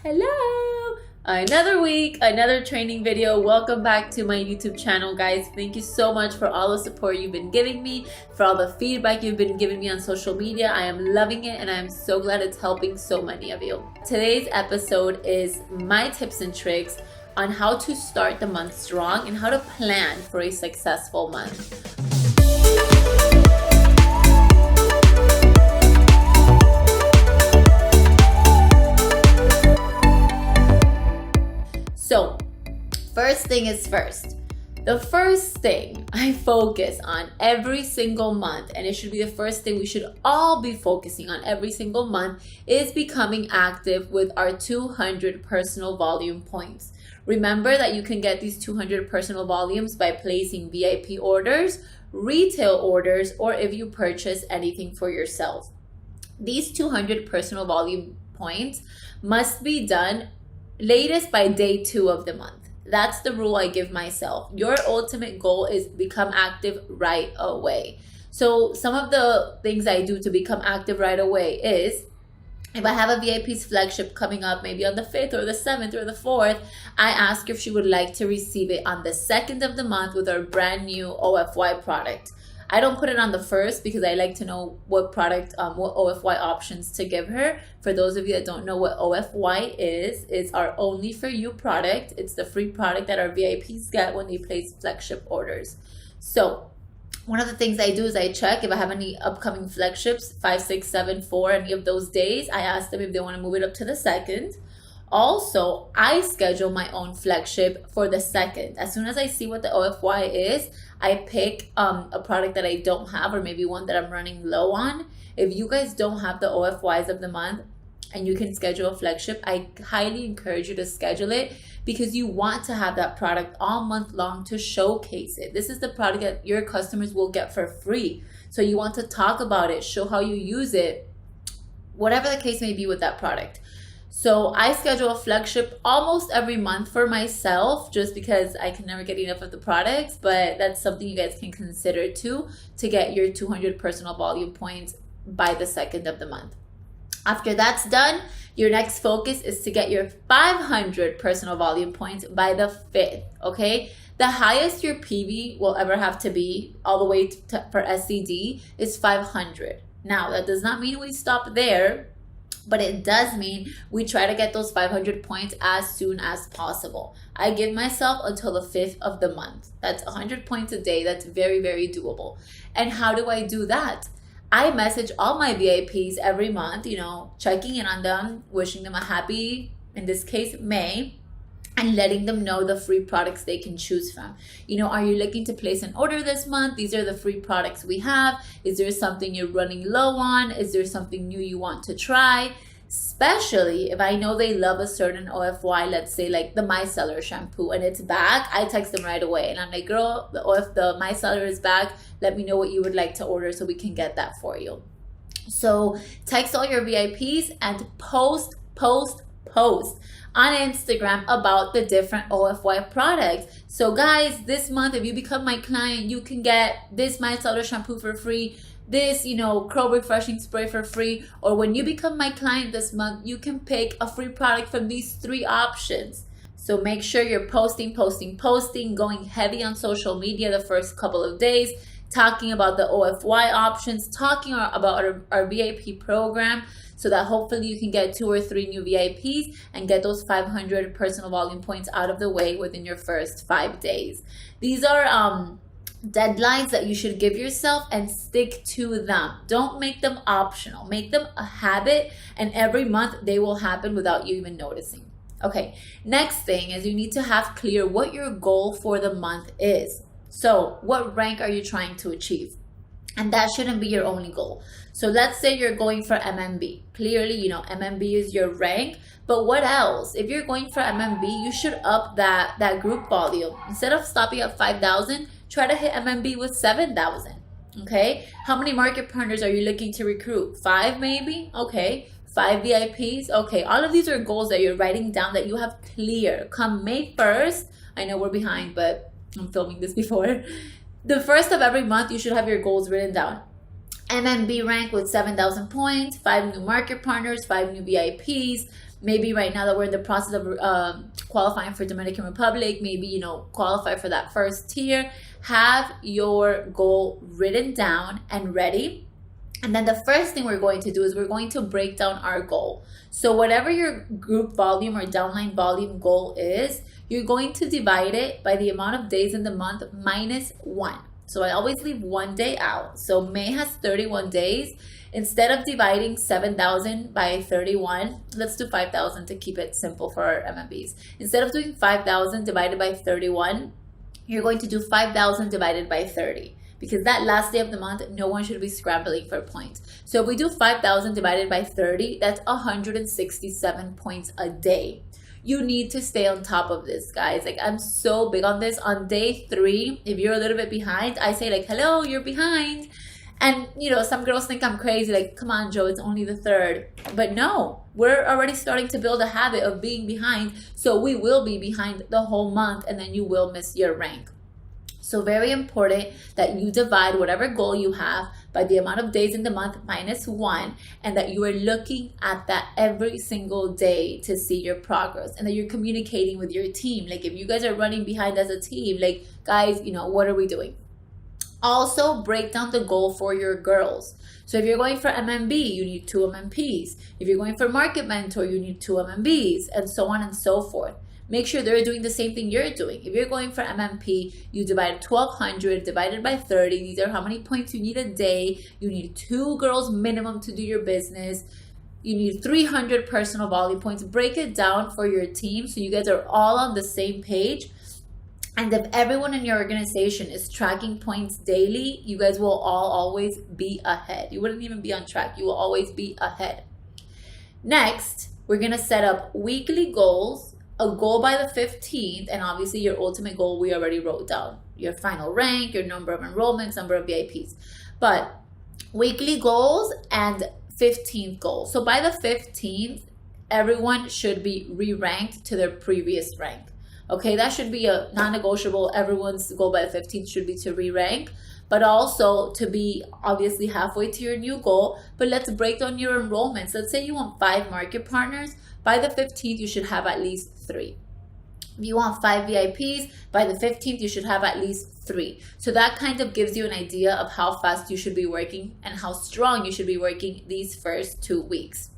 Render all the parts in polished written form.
Hello! Another week, another training video. Welcome back to my YouTube channel, guys. Thank you so much for all the support you've been giving me, for all the feedback you've been giving me on social media. I am loving it and I am so glad it's helping so many of you. Today's episode is my tips and tricks on how to start the month strong and how to plan for a successful month. So, first thing is first. The first thing I focus on every single month, and it should be the first thing we should all be focusing on every single month, is becoming active with our 200 personal volume points. Remember that you can get these 200 personal volumes by placing VIP orders, retail orders, or if you purchase anything for yourself. These 200 personal volume points must be done latest by day 2 of the month. That's the rule I give myself. Your ultimate goal is become active right away. So some of the things I do to become active right away is, if I have a VIP's flagship coming up, maybe on the 5th or the 7th or the 4th, I ask if she would like to receive it on the 2nd of the month with our brand new OFY product. I don't put it on the 1st because I like to know what product, what OFY options to give her. For those of you that don't know what OFY is, it's our Only For You product. It's the free product that our VIPs get when they place flagship orders. So one of the things I do is I check if I have any upcoming flagships, 5, 6, 7, 4, any of those days. I ask them if they want to move it up to the 2nd. Also, I schedule my own flagship for the 2nd. As soon as I see what the OFY is, I pick a product that I don't have, or maybe one that I'm running low on. If you guys don't have the OFYs of the month and you can schedule a flagship, I highly encourage you to schedule it because you want to have that product all month long to showcase it. This is the product that your customers will get for free. So you want to talk about it, show how you use it, whatever the case may be with that product. So I schedule a flagship almost every month for myself just because I can never get enough of the products, but that's something you guys can consider too, to get your 200 personal volume points by the 2nd of the month. After that's done, your next focus is to get your 500 personal volume points by the 5th, okay? The highest your PV will ever have to be, all the way for SCD, is 500. Now, that does not mean we stop there, but it does mean we try to get those 500 points as soon as possible. I give myself until the 5th of the month. That's 100 points a day. That's very, very doable. And how do I do that? I message all my VIPs every month, checking in on them, wishing them a happy, in this case, May, and letting them know the free products they can choose from. Are you looking to place an order this month? These are the free products we have. Is there something you're running low on? Is there something new you want to try? Especially if I know they love a certain OFY, let's say like the micellar shampoo, and it's back, I text them right away. And I'm like, girl, the micellar is back. Let me know what you would like to order so we can get that for you. So text all your VIPs and post on Instagram about the different OFY products. So guys, this month, if you become my client, you can get this micellar shampoo for free, this, curl refreshing spray for free, or when you become my client this month, you can pick a free product from these 3 options. So make sure you're posting, going heavy on social media the first couple of days, talking about the OFY options, talking about our VIP program, so that hopefully you can get 2 or 3 new VIPs and get those 500 personal volume points out of the way within your first 5 days. These are deadlines that you should give yourself and stick to them. Don't make them optional. Make them a habit, and every month they will happen without you even noticing. Okay, next thing is you need to have clear what your goal for the month is. So what rank are you trying to achieve? And that shouldn't be your only goal. So let's say you're going for MMB. Clearly, MMB is your rank, but what else? If you're going for MMB, you should up that group volume. Instead of stopping at 5,000, try to hit MMB with 7,000, okay? How many market partners are you looking to recruit? 5 maybe? Okay. 5 VIPs? Okay. All of these are goals that you're writing down that you have clear. Come May 1st, I know we're behind, but I'm filming this before. The 1st of every month, you should have your goals written down. MMB rank with 7,000 points, 5 new market partners, 5 new VIPs, Maybe right now that we're in the process of qualifying for Dominican Republic, maybe, you know, qualify for that first tier. Have your goal written down and ready. And then the first thing we're going to do is we're going to break down our goal. So whatever your group volume or downline volume goal is, you're going to divide it by the amount of days in the month minus 1. So I always leave 1 day out. So May has 31 days. Instead of dividing 7,000 by 31, let's do 5,000 to keep it simple for our MMBs. Instead of doing 5,000 divided by 31, you're going to do 5,000 divided by 30. Because that last day of the month, no one should be scrambling for points. So if we do 5,000 divided by 30, that's 167 points a day. You need to stay on top of this, guys. Like, I'm so big on this. On day 3, if you're a little bit behind, I say like, hello, you're behind. And, you know, some girls think I'm crazy. Like, come on, Joe, it's only the 3rd. But no, we're already starting to build a habit of being behind. So we will be behind the whole month, and then you will miss your rank. So very important that you divide whatever goal you have by the amount of days in the month minus 1, and that you are looking at that every single day to see your progress, and that you're communicating with your team. Like, if you guys are running behind as a team, like, guys, you know, what are we doing? Also, break down the goal for your girls. So if you're going for MMB, you need 2 MMPs. If you're going for Market Mentor, you need 2 MMBs, and so on and so forth. Make sure they're doing the same thing you're doing. If you're going for MMP, you divide 1,200 divided by 30. These are how many points you need a day. You need 2 girls minimum to do your business. You need 300 personal volume points. Break it down for your team so you guys are all on the same page. And if everyone in your organization is tracking points daily, you guys will all always be ahead. You wouldn't even be on track. You will always be ahead. Next, we're going to set up weekly goals, a goal by the 15th, and obviously your ultimate goal we already wrote down. Your final rank, your number of enrollments, number of VIPs. But weekly goals and 15th goal. So by the 15th, everyone should be re-ranked to their previous rank. Okay, that should be a non-negotiable. Everyone's goal by the 15th should be to re-rank, but also to be obviously halfway to your new goal. But let's break down your enrollments. Let's say you want 5 market partners. By the 15th, you should have at least 3. If you want 5 VIPs, by the 15th, you should have at least 3. So that kind of gives you an idea of how fast you should be working and how strong you should be working these first 2 weeks.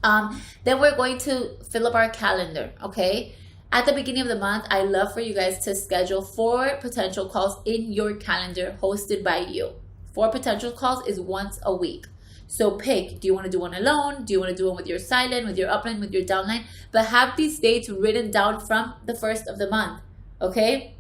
Then we're going to fill up our calendar, okay? At the beginning of the month, I love for you guys to schedule 4 potential calls in your calendar hosted by you. 4 potential calls is once a week. So pick, do you want to do one alone? Do you want to do one with your silent, with your upline, with your downline? But have these dates written down from the 1st of the month, okay?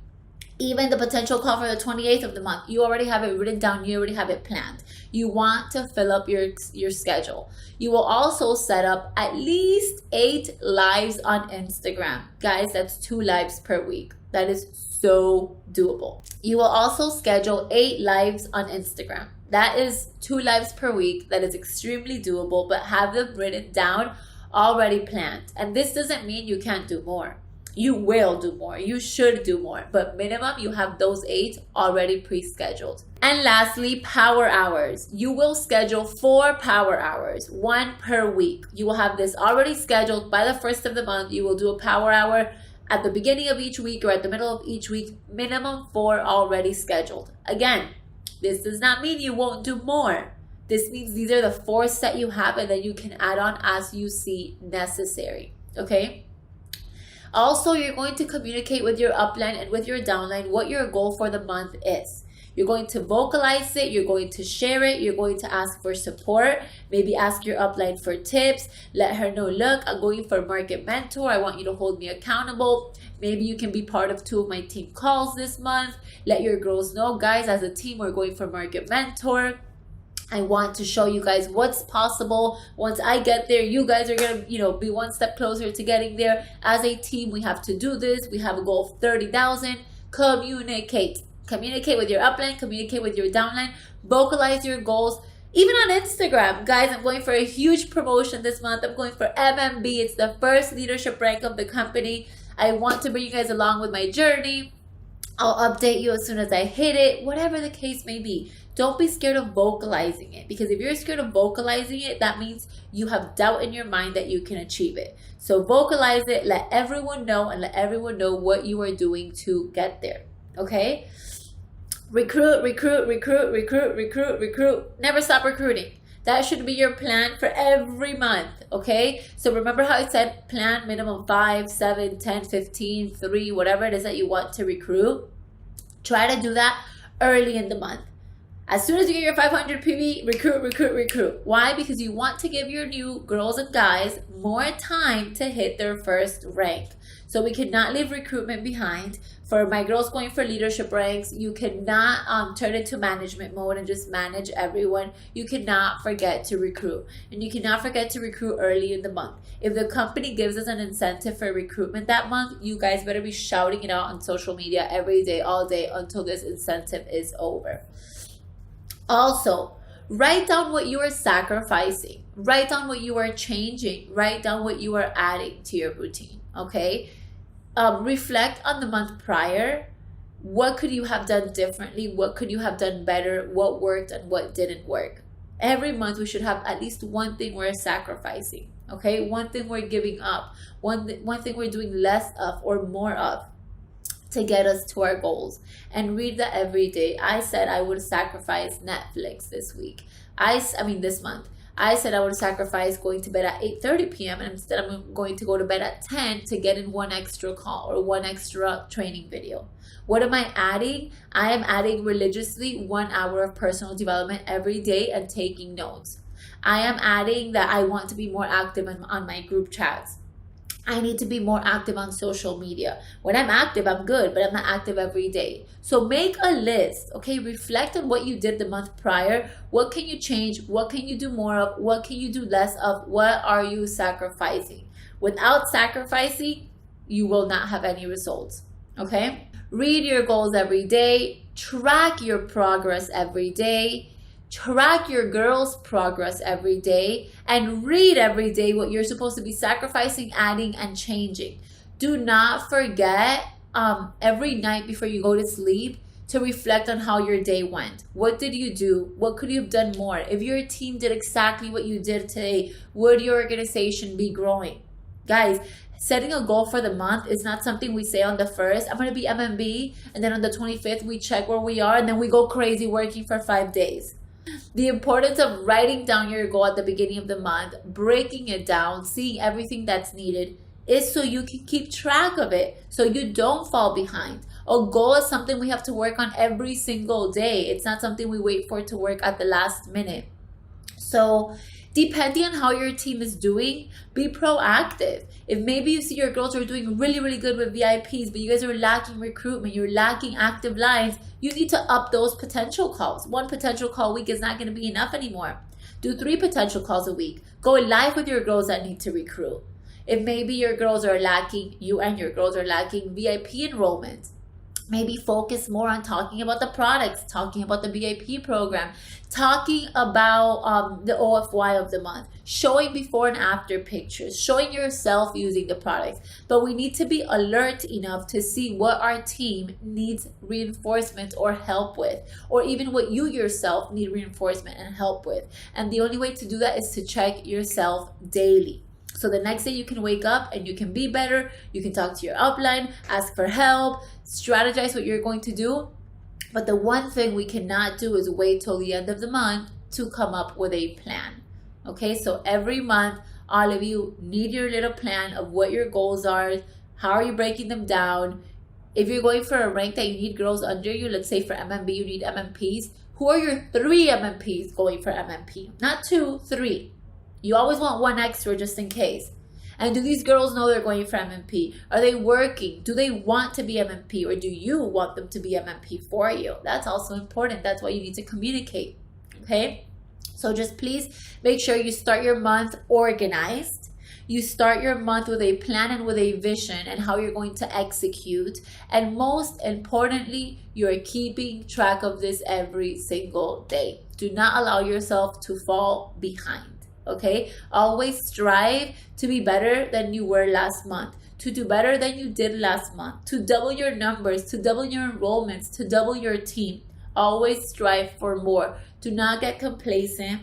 Even the potential call for the 28th of the month, you already have it written down, you already have it planned. You want to fill up your schedule. You will also set up at least 8 lives on Instagram. Guys, that's 2 lives per week. That is so doable. You will also schedule 8 lives on Instagram. That is 2 lives per week. That is extremely doable, but have them written down, already planned. And this doesn't mean you can't do more. You will do more. You should do more. But minimum, you have those 8 already pre-scheduled. And lastly, power hours. You will schedule 4 power hours, 1 per week. You will have this already scheduled by the 1st of the month. You will do a power hour at the beginning of each week or at the middle of each week. Minimum 4 already scheduled. Again, this does not mean you won't do more. This means these are the 4 set you have, and then you can add on as you see necessary. Okay? Also, you're going to communicate with your upline and with your downline what your goal for the month is. You're going to vocalize it, you're going to share it, you're going to ask for support, maybe ask your upline for tips, let her know, look, I'm going for Market Mentor, I want you to hold me accountable. Maybe you can be part of 2 of my team calls this month. Let your girls know, guys, as a team, we're going for Market Mentor. I want to show you guys what's possible. Once I get there, you guys are going to, be 1 step closer to getting there. As a team, we have to do this. We have a goal of 30,000. Communicate. Communicate with your upline. Communicate with your downline. Vocalize your goals. Even on Instagram. Guys, I'm going for a huge promotion this month. I'm going for MMB. It's the first leadership rank of the company. I want to bring you guys along with my journey. I'll update you as soon as I hit it. Whatever the case may be. Don't be scared of vocalizing it, because if you're scared of vocalizing it, that means you have doubt in your mind that you can achieve it. So vocalize it, let everyone know, and let everyone know what you are doing to get there. Okay? Recruit, recruit, recruit, recruit, recruit, recruit. Never stop recruiting. That should be your plan for every month, okay? So remember how I said plan minimum 5, 7, 10, 15, 3, whatever it is that you want to recruit? Try to do that early in the month. As soon as you get your 500 PV, recruit, recruit, recruit. Why? Because you want to give your new girls and guys more time to hit their first rank. So we cannot leave recruitment behind. For my girls going for leadership ranks, you cannot turn it to management mode and just manage everyone. You cannot forget to recruit. And you cannot forget to recruit early in the month. If the company gives us an incentive for recruitment that month, you guys better be shouting it out on social media every day, all day, until this incentive is over. Also, write down what you are sacrificing. Write down what you are changing. Write down what you are adding to your routine, okay? Reflect on the month prior. What could you have done differently? What could you have done better? What worked and what didn't work? Every month we should have at least one thing we're sacrificing, okay? One thing we're giving up. One thing we're doing less of or more of to get us to our goals. And read that every day. I said I would sacrifice Netflix this week. This month. I said I would sacrifice going to bed at 8:30 p.m. and instead I'm going to go to bed at 10 to get in one extra call or one extra training video. What am I adding? I am adding religiously 1 hour of personal development every day and taking notes. I am adding that I want to be more active on my group chats. I need to be more active on social media. When I'm active, I'm good, but I'm not active every day. So make a list, okay? Reflect on what you did the month prior. What can you change? What can you do more of? What can you do less of? What are you sacrificing? Without sacrificing, you will not have any results, okay? Read your goals every day. Track your progress every day. Track your girls' progress every day, and read every day what you're supposed to be sacrificing, adding, and changing. Do not forget every night before you go to sleep to reflect on how your day went. What did you do? What could you have done more? If your team did exactly what you did today, would your organization be growing? Guys, setting a goal for the month is not something we say on the 1st, I'm going to be MMB, and then on the 25th, we check where we are, and then we go crazy working for 5 days. The importance of writing down your goal at the beginning of the month, breaking it down, seeing everything that's needed, is so you can keep track of it, so you don't fall behind. A goal is something we have to work on every single day. It's not something we wait for to work at the last minute. So depending on how your team is doing, be proactive. If maybe you see your girls are doing really, really good with VIPs, but you guys are lacking recruitment, you're lacking active lines, you need to up those potential calls. 1 potential call a week is not going to be enough anymore. Do 3 potential calls a week. Go live with your girls that need to recruit. If maybe your girls are lacking, you and your girls are lacking VIP enrollment, maybe focus more on talking about the products, talking about the VIP program, talking about the OFY of the month, showing before and after pictures, showing yourself using the products. But we need to be alert enough to see what our team needs reinforcement or help with, or even what you yourself need reinforcement and help with. And the only way to do that is to check yourself daily. So the next day you can wake up and you can be better. You can talk to your upline, ask for help, strategize what you're going to do. But the one thing we cannot do is wait till the end of the month to come up with a plan. Okay, so every month, all of you need your little plan of what your goals are. How are you breaking them down? If you're going for a rank that you need girls under you, let's say for MMB, you need MMPs. Who are your 3 MMPs going for MMP? Not 2, 3. You always want 1 extra just in case. And do these girls know they're going for MMP? Are they working? Do they want to be MMP, or do you want them to be MMP for you? That's also important. That's why you need to communicate. Okay? So just please make sure you start your month organized. You start your month with a plan and with a vision and how you're going to execute. And most importantly, you're keeping track of this every single day. Do not allow yourself to fall behind. Okay, always strive to be better than you were last month, to do better than you did last month, to double your numbers, to double your enrollments, to double your team. Always strive for more. Do not get complacent.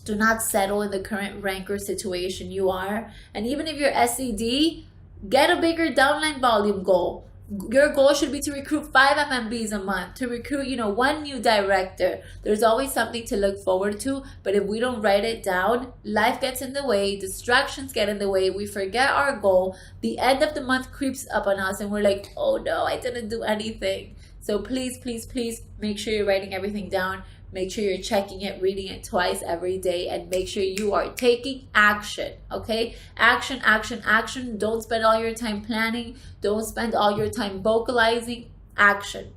Do not settle in the current rank or situation you are. And even if you're SED, get a bigger downline volume goal. Your goal should be to recruit 5 MMBs a month, to recruit, one new director. There's always something to look forward to, but if we don't write it down, life gets in the way, distractions get in the way, we forget our goal, the end of the month creeps up on us, and we're like, oh no, I didn't do anything. So please, please, please make sure you're writing everything down. Make sure you're checking it, reading it twice every day, and make sure you are taking action, okay? Action, action, action. Don't spend all your time planning. Don't spend all your time vocalizing. Action.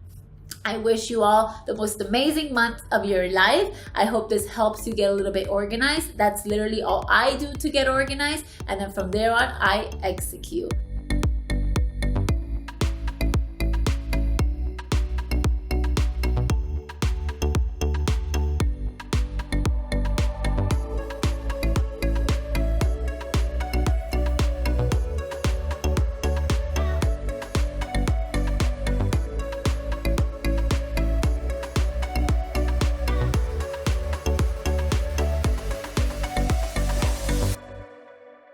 I wish you all the most amazing month of your life. I hope this helps you get a little bit organized. That's literally all I do to get organized. And then from there on, I execute.